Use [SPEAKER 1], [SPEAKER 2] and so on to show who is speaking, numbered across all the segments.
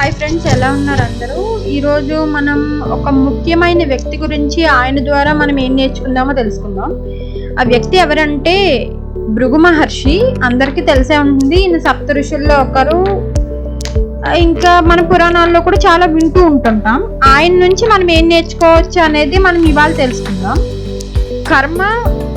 [SPEAKER 1] Hi friends, ఎలా ఉన్నారు అందరూ? ఈరోజు మనం ఒక ముఖ్యమైన వ్యక్తి గురించి, ఆయన ద్వారా మనం ఏం నేర్చుకుందామో తెలుసుకుందాం. ఆ వ్యక్తి ఎవరంటే భృగు మహర్షి. అందరికీ తెలిసే ఉంటుంది, ఈయన సప్త ఋషుల్లో ఒకరు. ఇంకా మన పురాణాల్లో కూడా చాలా వింటూ ఉంటుంటాం. ఆయన నుంచి మనం ఏం నేర్చుకోవచ్చు అనేది మనం ఇవాళ తెలుసుకుందాం. కర్మ,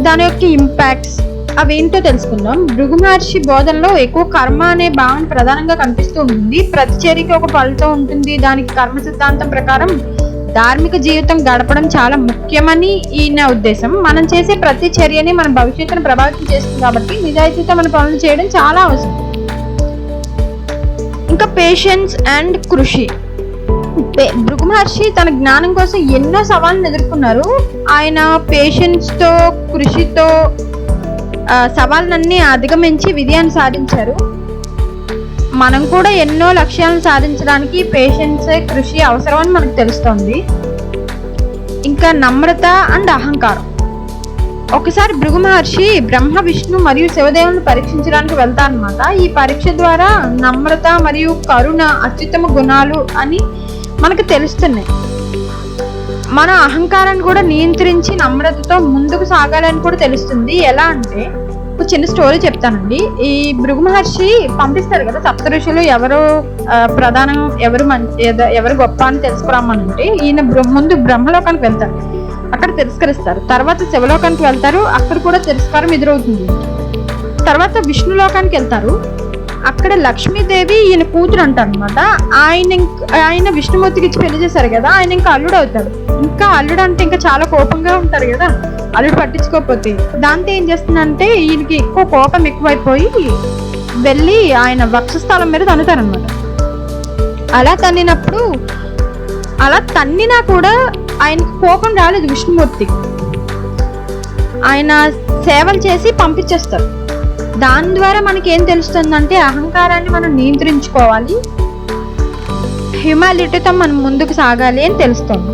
[SPEAKER 1] దాని యొక్క ఇంపాక్ట్స్ అవేంటో తెలుసుకుందాం. భృగు మహర్షి బోధనలో ఎక్కువ కర్మ అనే భావన ప్రధానంగా కనిపిస్తూ ఉంటుంది. ప్రతి చర్యకి ఒక ఫలితం ఉంటుంది. దానికి కర్మ సిద్ధాంతం ప్రకారం ధార్మిక జీవితం గడపడం చాలా ముఖ్యమని ఈయన ఉద్దేశం. మనం చేసే ప్రతి చర్యని మన భవిష్యత్తును ప్రభావితం చేస్తుంది కాబట్టి నిజాయితీతో మన పనులు చేయడం చాలా అవసరం. ఇంకా పేషెన్స్ అండ్ కృషి. భృగు మహర్షి తన జ్ఞానం కోసం ఎన్నో సవాళ్ళను ఎదుర్కొన్నారు. ఆయన పేషెన్స్ తో, కృషితో సవాళ్ళన్నీ అధిగమించి విజయాన్ని సాధించారు. మనం కూడా ఎన్నో లక్ష్యాలను సాధించడానికి పేషెన్స్, కృషి అవసరమని మనకు తెలుస్తోంది. ఇంకా నమ్రత అండ్ అహంకారం. ఒకసారి భృగు మహర్షి బ్రహ్మ, విష్ణు మరియు శివదేవులను పరీక్షించడానికి వెళ్తారన్నమాట. ఈ పరీక్ష ద్వారా నమ్రత మరియు కరుణ అత్యుత్తమ గుణాలు అని మనకు తెలుస్తున్నాయి. మన అహంకారాన్ని కూడా నియంత్రించి నమ్రతతో ముందుకు సాగాలని కూడా తెలుస్తుంది. ఎలా అంటే ఒక చిన్న స్టోరీ చెప్తానండి. ఈ భృగు మహర్షి పంపిస్తారు కదా సప్త ఋషులు, ఎవరు ప్రధానం, ఎవరు గొప్ప అని తెలుసుకురామనంటే ఈయన ముందు బ్రహ్మలోకానికి వెళ్తారు, అక్కడ తిరస్కరిస్తారు. తర్వాత శివలోకానికి వెళ్తారు, అక్కడ కూడా తిరస్కారం ఎదురవుతుంది. తర్వాత విష్ణులోకానికి వెళ్తారు, అక్కడ లక్ష్మీదేవి ఈయన కూతురు అంటారు అనమాట. ఆయన విష్ణుమూర్తికి ఇచ్చి పెళ్లి చేశారు కదా, ఆయన ఇంకా అల్లుడు అవుతాడు. ఇంకా అల్లుడు అంటే ఇంకా చాలా కోపంగా ఉంటారు కదా, అల్లుడు పట్టించుకోకపోతే. దాంతో ఏం చేస్తుందంటే ఈయనకి ఎక్కువ కోపం ఎక్కువైపోయి వెళ్ళి ఆయన వక్షస్థలం మీద తన్నుతారనమాట. అలా తన్నినా కూడా ఆయనకి కోపం రాలేదు విష్ణుమూర్తికి. ఆయన సేవలు చేసి పంపించేస్తారు. దాని ద్వారా మనకి ఏం తెలుస్తుందంటే అహంకారాన్ని మనం నియంత్రించుకోవాలి, హ్యూమానిటీతో మనం ముందుకు సాగాలి అని తెలుస్తుంది.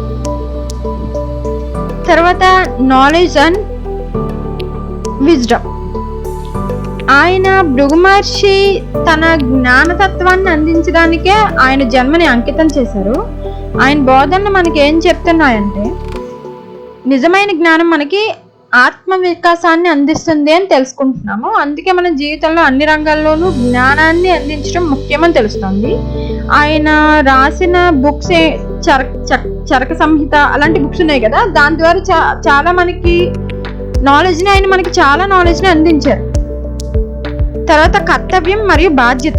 [SPEAKER 1] తర్వాత నాలెడ్జ్ అండ్ విజ్డమ్. ఆయన భృగు మహర్షి తన జ్ఞానతత్వాన్ని అందించడానికే ఆయన జన్మని అంకితం చేశారు. ఆయన బోధనలు మనకి ఏం చెప్తున్నాయంటే నిజమైన జ్ఞానం మనకి ఆత్మ వికాసాన్ని అందిస్తుంది అని తెలుసుకుంటున్నాము. అందుకే మన జీవితంలో అన్ని రంగాల్లోనూ జ్ఞానాన్ని అందించడం ముఖ్యమని తెలుస్తుంది. ఆయన రాసిన బుక్స్ చరక సంహిత అలాంటి బుక్స్ ఉన్నాయి కదా, దాని ద్వారా చాలా మనకి నాలెడ్జ్ని, ఆయన మనకి చాలా నాలెడ్జ్ని అందించారు. తర్వాత కర్తవ్యం మరియు బాధ్యత.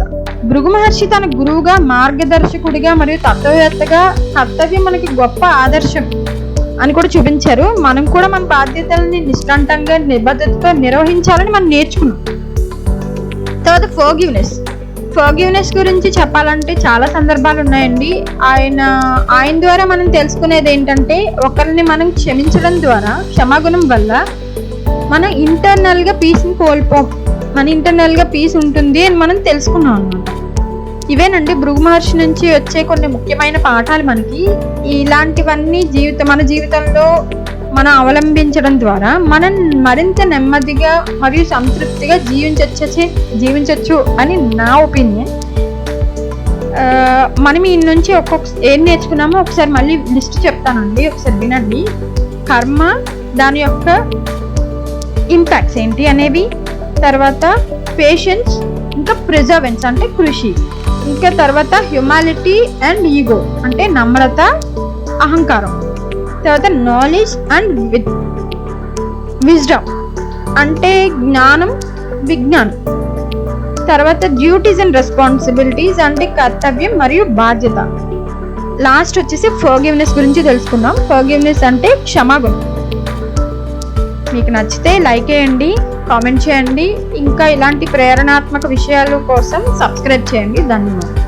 [SPEAKER 1] భృగు మహర్షి తన గురువుగా, మార్గదర్శకుడిగా మరియు తత్వవేత్తగా కర్తవ్యం మనకి గొప్ప ఆదర్శం అని కూడా చూపించారు. మనం కూడా మన బాధ్యతల్ని నిష్ఠాంతంగా, నిబద్ధతతో నిర్వహించాలని మనం నేర్చుకున్నాం. తర్వాత ఫర్గివ్నెస్ గురించి చెప్పాలంటే చాలా సందర్భాలు ఉన్నాయండి. ఆయన ద్వారా మనం తెలుసుకునేది ఏంటంటే ఒకరిని మనం క్షమించడం ద్వారా, క్షమాగుణం వల్ల మన ఇంటర్నల్ గా పీస్ ఉంటుంది అని మనం తెలుసుకున్నాం అన్నమాట. ఇవేనండి భృగు మహర్షి నుంచి వచ్చే కొన్ని ముఖ్యమైన పాఠాలు. మనకి ఇలాంటివన్నీ మన జీవితంలో మనం అవలంబించడం ద్వారా మనం మరింత నెమ్మదిగా మరియు సంతృప్తిగా జీవించవచ్చు అని నా ఒపీనియన్. మనం ఈ నుంచి ఏం నేర్చుకున్నామో ఒకసారి మళ్ళీ లిస్ట్ చెప్తానండి, ఒకసారి వినండి. కర్మ, దాని యొక్క ఇంపాక్ట్స్ ఏంటి అనేవి, తర్వాత పేషెన్స్, ఇంకా ప్రిజర్వెన్స్ అంటే కృషి, ఇంకా తర్వాత హ్యూమానిటీ అండ్ ఈగో అంటే నమ్రత, అహంకారం, తర్వాత నాలెడ్జ్ అండ్ విజ్డమ్ అంటే జ్ఞానం, విజ్ఞానం, తర్వాత డ్యూటీస్ అండ్ రెస్పాన్సిబిలిటీస్ అంటే కర్తవ్యం మరియు బాధ్యత. లాస్ట్ వచ్చేసి ఫర్గివ్నెస్ గురించి తెలుసుకుందాం. ఫర్గివ్నెస్ అంటే క్షమాగుణం. మీకు నచ్చితే లైక్ చేయండి, కామెంట్ చేయండి. ఇంకా ఇలాంటి ప్రేరణాత్మక విషయాల కోసం సబ్స్క్రైబ్ చేయండి. ధన్యవాదాలు.